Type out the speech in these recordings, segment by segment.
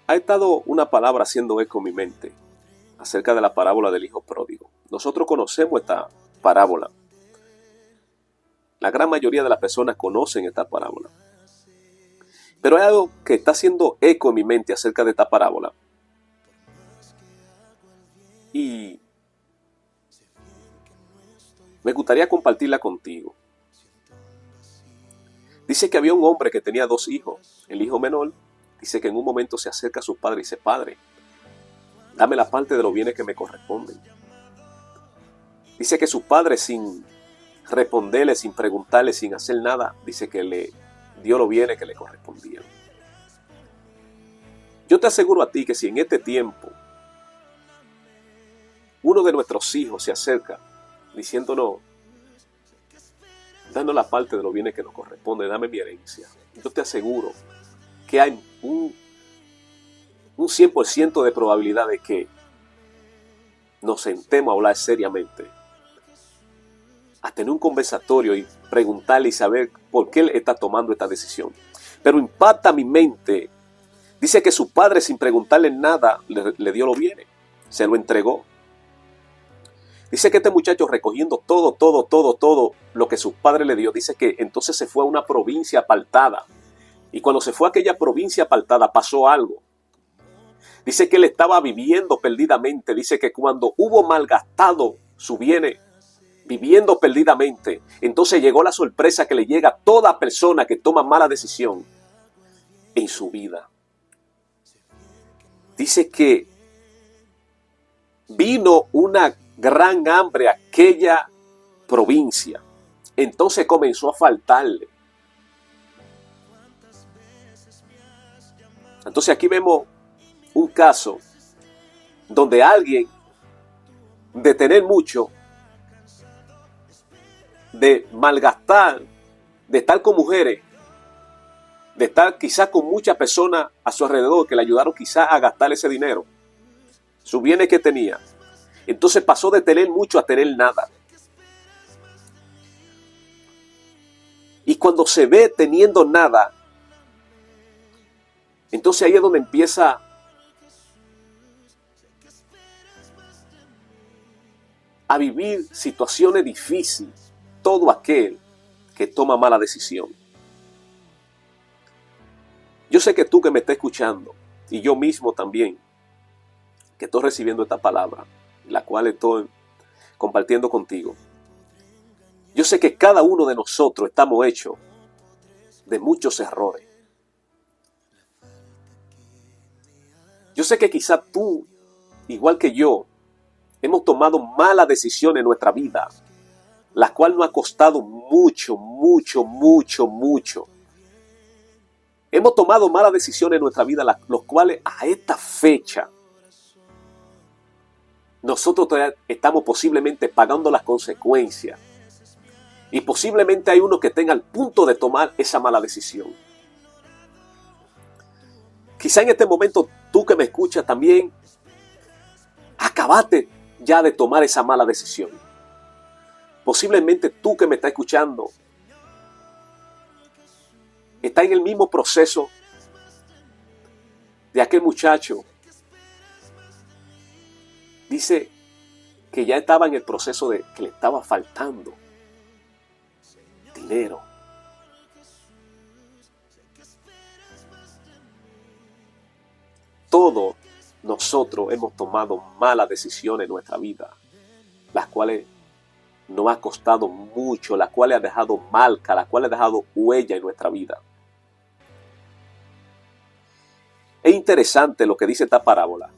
Ha estado una palabra haciendo eco en mi mente acerca de la parábola del hijo pródigo. Nosotros conocemos esta parábola. La gran mayoría de las personas conocen esta parábola. Pero hay algo que está haciendo eco en mi mente acerca de esta parábola. Y me gustaría compartirla contigo. Dice que había un hombre que tenía 2 hijos. El hijo menor dice que en un momento se acerca a su padre y dice: Padre, dame la parte de los bienes que me corresponden. Dice que su padre, sin responderle, sin preguntarle, sin hacer nada, dice que le dio los bienes que le correspondían. Yo te aseguro a ti que si en este tiempo uno de nuestros hijos se acerca diciéndonos: danos la parte de los bienes que nos corresponde, dame mi herencia, yo te aseguro que hay un 100% de probabilidad de que nos sentemos a hablar seriamente, a tener un conversatorio y preguntarle y saber por qué él está tomando esta decisión. Pero impacta mi mente. Dice que su padre, sin preguntarle nada, le dio los bienes, se lo entregó. Dice que este muchacho, recogiendo todo lo que su padre le dio, dice que entonces se fue a una provincia apartada. Y cuando se fue a aquella provincia apartada pasó algo. Dice que él estaba viviendo perdidamente. Dice que cuando hubo malgastado su bienes, viviendo perdidamente, entonces llegó la sorpresa que le llega a toda persona que toma mala decisión en su vida. Dice que vino una gran hambre a aquella provincia. Entonces comenzó a faltarle. Entonces aquí vemos un caso donde alguien, de tener mucho, de malgastar, de estar con mujeres, de estar quizás con muchas personas a su alrededor que le ayudaron quizás a gastar ese dinero, sus bienes que tenía. Entonces pasó de tener mucho a tener nada. Y cuando se ve teniendo nada, entonces ahí es donde empieza a vivir situaciones difíciles todo aquel que toma mala decisión. Yo sé que tú que me estás escuchando, y yo mismo también, que estoy recibiendo esta palabra, la cual estoy compartiendo contigo. Yo sé que cada uno de nosotros estamos hechos de muchos errores. Yo sé que quizás tú, igual que yo, hemos tomado malas decisiones en nuestra vida, las cuales nos ha costado mucho. Hemos tomado malas decisiones en nuestra vida, los cuales a esta fecha nosotros todavía estamos posiblemente pagando las consecuencias. Y posiblemente hay uno que tenga el punto de tomar esa mala decisión. Quizá en este momento tú que me escuchas también acabaste ya de tomar esa mala decisión. Posiblemente tú que me estás escuchando está en el mismo proceso de aquel muchacho. Dice que ya estaba en el proceso de que le estaba faltando dinero. Todos nosotros hemos tomado malas decisiones en nuestra vida, las cuales nos ha costado mucho, las cuales han dejado marca, las cuales han dejado huella en nuestra vida. Es interesante lo que dice esta parábola,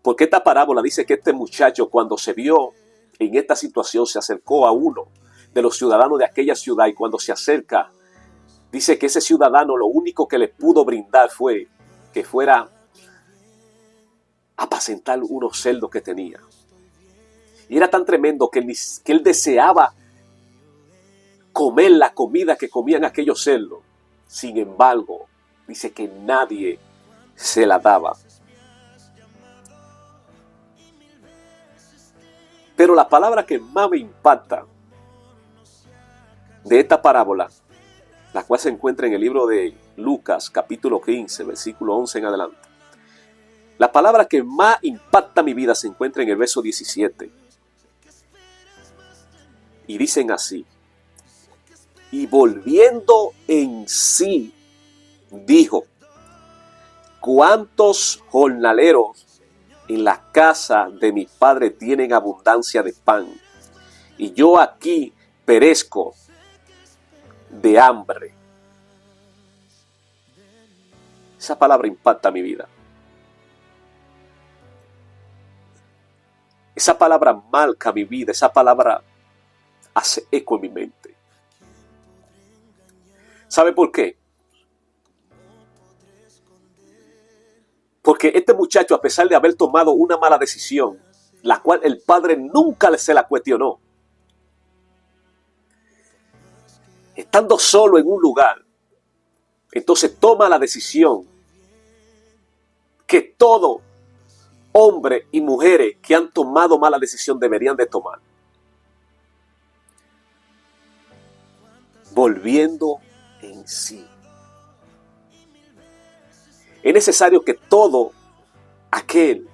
porque esta parábola dice que este muchacho, cuando se vio en esta situación, se acercó a uno de los ciudadanos de aquella ciudad, y cuando se acerca, dice que ese ciudadano lo único que le pudo brindar fue que fuera a apacentar unos cerdos que tenía. Y era tan tremendo que él deseaba comer la comida que comían aquellos cerdos. Sin embargo, dice que nadie se la daba. Pero la palabra que más me impacta de esta parábola la cual se encuentra en el libro de Lucas, capítulo 15, versículo 11 en adelante. La palabra que más impacta mi vida se encuentra en el verso 17. Y dicen así: y volviendo en sí, dijo, ¿cuántos jornaleros en la casa de mi padre tienen abundancia de pan? Y yo aquí perezco de hambre. Esa palabra impacta mi vida. Esa palabra marca mi vida. Esa palabra hace eco en mi mente. ¿Sabe por qué? Porque este muchacho, a pesar de haber tomado una mala decisión, la cual el padre nunca se la cuestionó, estando solo en un lugar, entonces toma la decisión que todo hombre y mujeres que han tomado mala decisión deberían de tomar. Volviendo en sí. Es necesario que todo aquel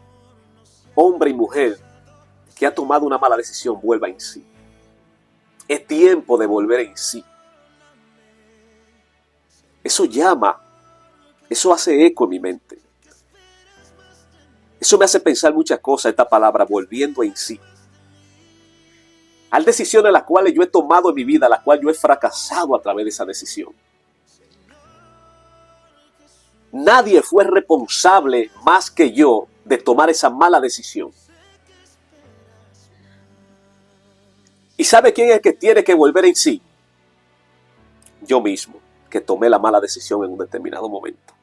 hombre y mujer que ha tomado una mala decisión vuelva en sí. Es tiempo de volver en sí. Eso llama, eso hace eco en mi mente. Eso me hace pensar muchas cosas, esta palabra, volviendo en sí. Hay decisiones las cuales yo he tomado en mi vida, las cuales yo he fracasado a través de esa decisión. Nadie fue responsable más que yo de tomar esa mala decisión. ¿Y sabe quién es el que tiene que volver en sí? Yo mismo, que tomé la mala decisión en un determinado momento.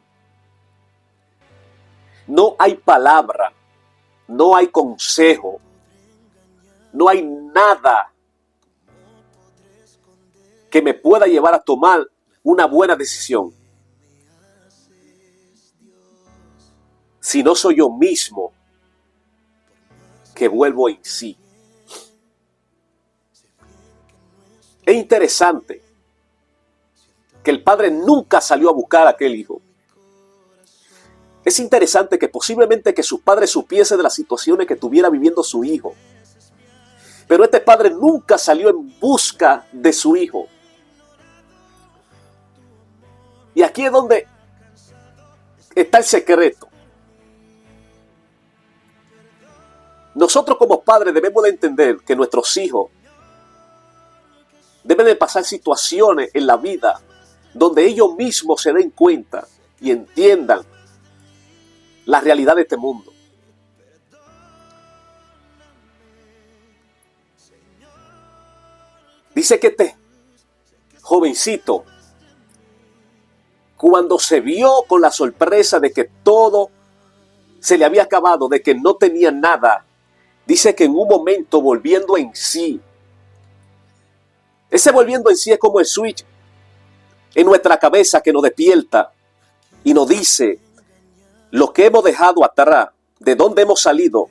No hay palabra, no hay consejo, no hay nada que me pueda llevar a tomar una buena decisión si no soy yo mismo que vuelvo en sí. Es interesante que el padre nunca salió a buscar a aquel hijo. Es interesante que posiblemente que su padre supiese de las situaciones que estuviera viviendo su hijo. Pero este padre nunca salió en busca de su hijo. Y aquí es donde está el secreto. Nosotros como padres debemos de entender que nuestros hijos deben de pasar situaciones en la vida donde ellos mismos se den cuenta y entiendan la realidad de este mundo. Dice que este jovencito, cuando se vio con la sorpresa de que todo se le había acabado, de que no tenía nada, dice que en un momento volviendo en sí, ese volviendo en sí es como el switch en nuestra cabeza que nos despierta y nos dice lo que hemos dejado atrás, de dónde hemos salido,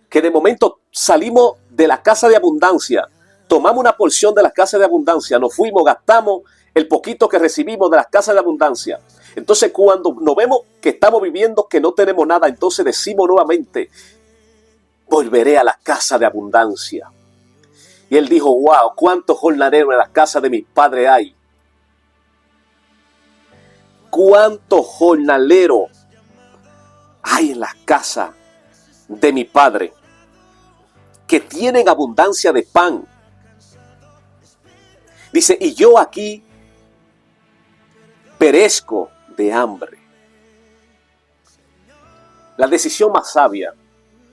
que de momento salimos de la casa de abundancia, tomamos una porción de la casa de abundancia, nos fuimos, gastamos el poquito que recibimos de las casas de abundancia. Entonces cuando nos vemos que estamos viviendo que no tenemos nada, entonces decimos nuevamente, volveré a la casa de abundancia. Y él dijo, wow, cuántos jornaleros en la casa de mi padre hay. Cuántos jornaleros hay en la casa de mi padre que tienen abundancia de pan. Dice, y yo aquí perezco de hambre. La decisión más sabia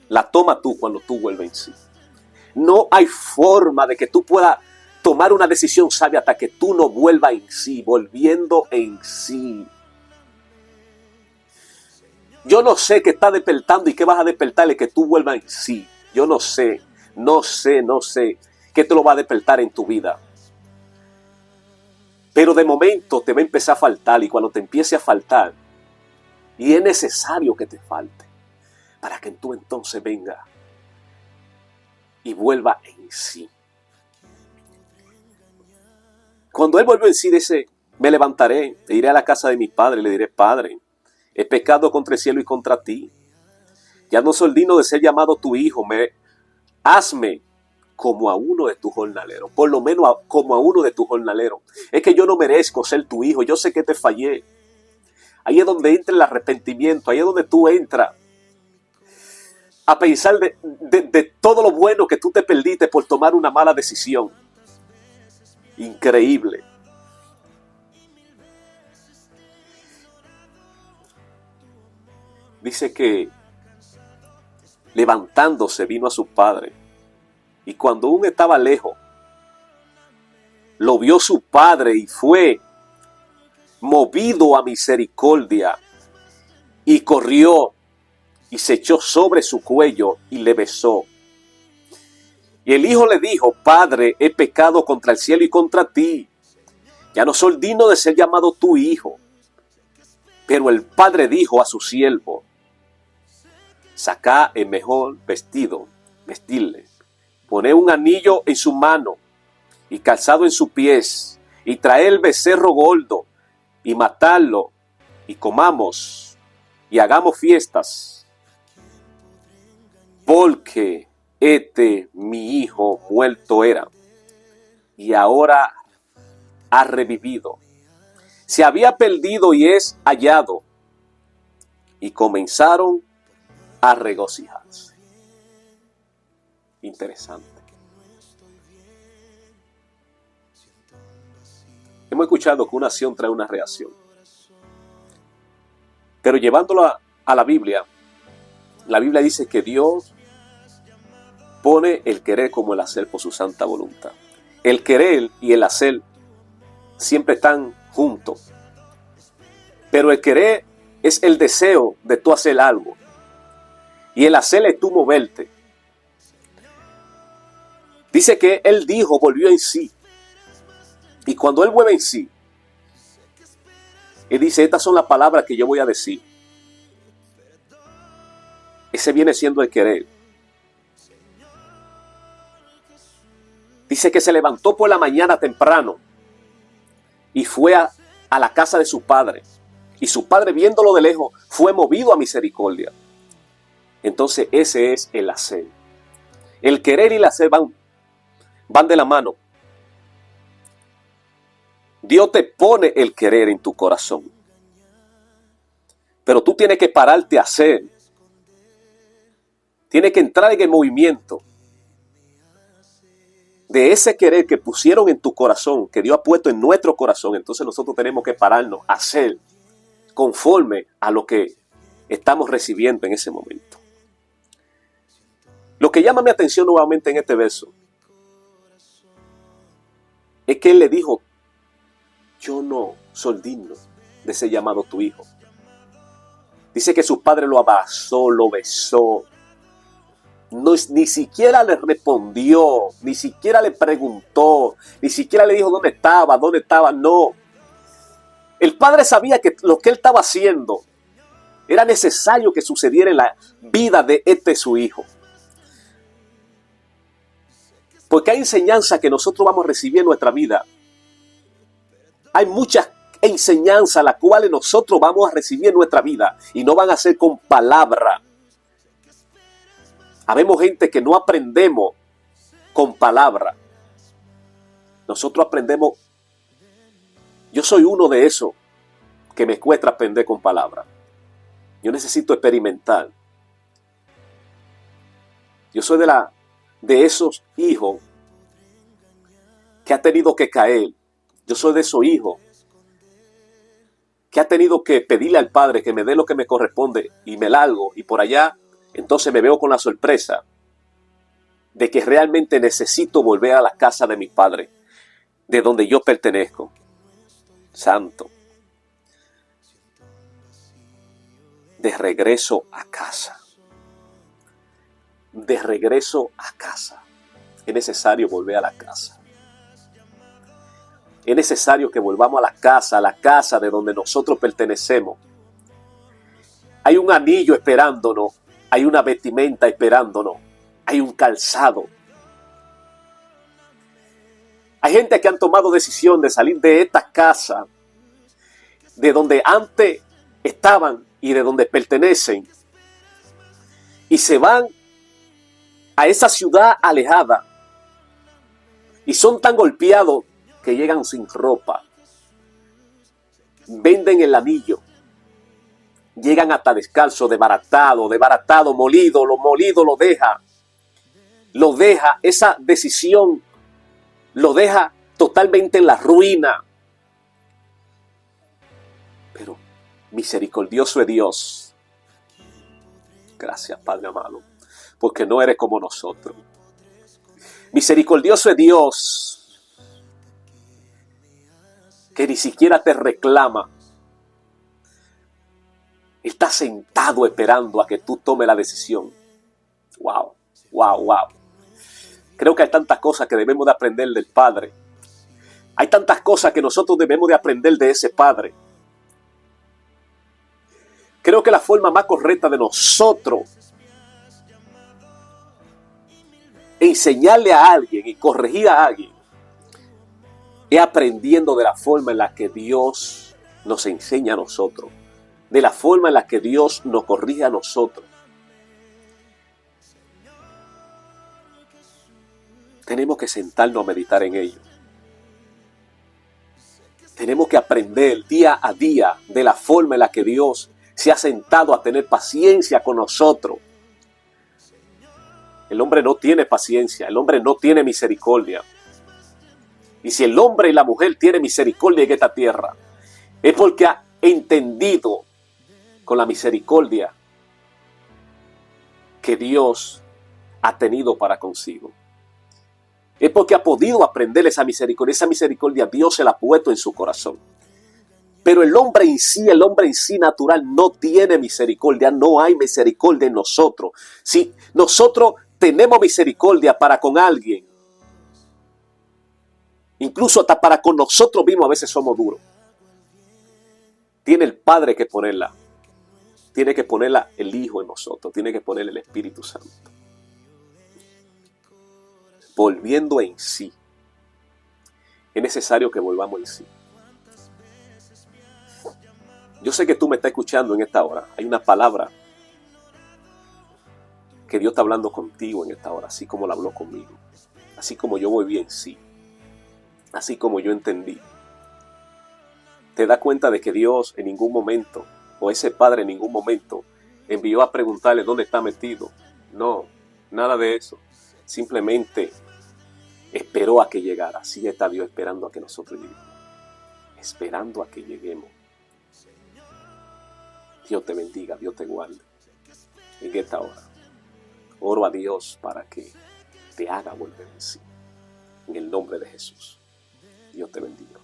la toma tú cuando tú vuelves en sí. No hay forma de que tú puedas tomar una decisión sabia hasta que tú no vuelvas en sí, volviendo en sí. Yo no sé qué está despertando y qué vas a despertarle que tú vuelvas en sí. Yo no sé qué te lo va a despertar en tu vida. Pero de momento te va a empezar a faltar y cuando te empiece a faltar, y es necesario que te falte, para que tú entonces venga y vuelva en sí. Cuando él volvió en sí, dice, me levantaré e iré a la casa de mi padre y le diré, Padre, he pecado contra el cielo y contra ti. Ya no soy digno de ser llamado tu hijo. Hazme como a uno de tus jornaleros, por lo menos como a uno de tus jornaleros. Es que yo no merezco ser tu hijo, yo sé que te fallé. Ahí es donde entra el arrepentimiento, ahí es donde tú entras a pensar de todo lo bueno que tú te perdiste por tomar una mala decisión. Increíble. Dice que levantándose vino a su padre, y cuando aún estaba lejos, lo vio su padre y fue movido a misericordia y corrió y se echó sobre su cuello y le besó. Y el hijo le dijo, Padre, he pecado contra el cielo y contra ti. Ya no soy digno de ser llamado tu hijo. Pero el padre dijo a su siervo, sacá el mejor vestido, vestirle, poné un anillo en su mano y calzado en sus pies, y trae el becerro gordo y matarlo, y comamos y hagamos fiestas, porque mi hijo muerto era y ahora ha revivido, se había perdido y es hallado. Y comenzaron a regocijarse. Interesante. Hemos escuchado que una acción trae una reacción. Pero llevándolo a la Biblia dice que Dios pone el querer como el hacer por su santa voluntad. El querer y el hacer siempre están juntos. Pero el querer es el deseo de tú hacer algo. Y el hacer es tú moverte. Dice que él dijo, volvió en sí. Y cuando él vuelve en sí, él dice, estas son las palabras que yo voy a decir. Ese viene siendo el querer. Dice que se levantó por la mañana temprano y fue a la casa de su padre. Y su padre, viéndolo de lejos, fue movido a misericordia. Entonces ese es el hacer. El querer y el hacer van de la mano. Dios te pone el querer en tu corazón. Pero tú tienes que pararte a hacer. Tienes que entrar en el movimiento de ese querer que pusieron en tu corazón, que Dios ha puesto en nuestro corazón. Entonces nosotros tenemos que pararnos a hacer conforme a lo que estamos recibiendo en ese momento. Lo que llama mi atención nuevamente en este verso es que él le dijo, yo no soy digno de ser llamado tu hijo. Dice que su padre lo abrazó, lo besó. No, ni siquiera le respondió, ni siquiera le preguntó, ni siquiera le dijo dónde estaba, no. El padre sabía que lo que él estaba haciendo era necesario que sucediera en la vida de su hijo. Porque hay enseñanzas que nosotros vamos a recibir en nuestra vida. Hay muchas enseñanzas las cuales nosotros vamos a recibir en nuestra vida y no van a ser con palabra. Habemos gente que no aprendemos con palabra. Nosotros aprendemos. Yo soy uno de esos que me cuesta aprender con palabra. Yo necesito experimentar. Yo soy de esos hijos que ha tenido que caer. Yo soy de esos hijos que ha tenido que pedirle al Padre que me dé lo que me corresponde y me largo y por allá. Entonces me veo con la sorpresa de que realmente necesito volver a la casa de mi padre, de donde yo pertenezco. Santo. De regreso a casa. De regreso a casa. Es necesario volver a la casa. Es necesario que volvamos a la casa de donde nosotros pertenecemos. Hay un anillo esperándonos. Hay una vestimenta esperándonos. Hay un calzado. Hay gente que han tomado decisión de salir de esta casa, de donde antes estaban y de donde pertenecen, y se van a esa ciudad alejada y son tan golpeados que llegan sin ropa, venden el anillo, llegan hasta descalzo, desbaratado, molido lo deja, esa decisión lo deja totalmente en la ruina. Pero misericordioso es Dios. Gracias, Padre amado, porque no eres como nosotros. Misericordioso es Dios, que ni siquiera te reclama. Está sentado esperando a que tú tomes la decisión. Wow, wow, wow. Creo que hay tantas cosas que debemos de aprender del Padre. Hay tantas cosas que nosotros debemos de aprender de ese Padre. Creo que la forma más correcta de nosotros enseñarle a alguien y corregir a alguien es aprendiendo de la forma en la que Dios nos enseña a nosotros, de la forma en la que Dios nos corrige a nosotros. Tenemos que sentarnos a meditar en ello. Tenemos que aprender día a día de la forma en la que Dios se ha sentado a tener paciencia con nosotros. El hombre no tiene paciencia, el hombre no tiene misericordia. Y si el hombre y la mujer tienen misericordia en esta tierra, es porque ha entendido con la misericordia que Dios ha tenido para consigo. Es porque ha podido aprender esa misericordia Dios se la ha puesto en su corazón. Pero el hombre en sí natural no tiene misericordia, no hay misericordia en nosotros. Si nosotros tenemos misericordia para con alguien, incluso hasta para con nosotros mismos a veces somos duros. Tiene el Padre que ponerla. Tiene que ponerla el Hijo en nosotros. Tiene que ponerle el Espíritu Santo. Volviendo en sí. Es necesario que volvamos en sí. Yo sé que tú me estás escuchando en esta hora. Hay una palabra que Dios está hablando contigo en esta hora, así como la habló conmigo. Así como yo volví en sí. Así como yo entendí. Te das cuenta de que Dios en ningún momento, o ese Padre en ningún momento, envió a preguntarle dónde está metido. No, nada de eso. Simplemente esperó a que llegara. Así está Dios esperando a que nosotros lleguemos. Esperando a que lleguemos. Dios te bendiga, Dios te guarde. En esta hora, oro a Dios para que te haga volver en sí. En el nombre de Jesús. Dios te bendiga.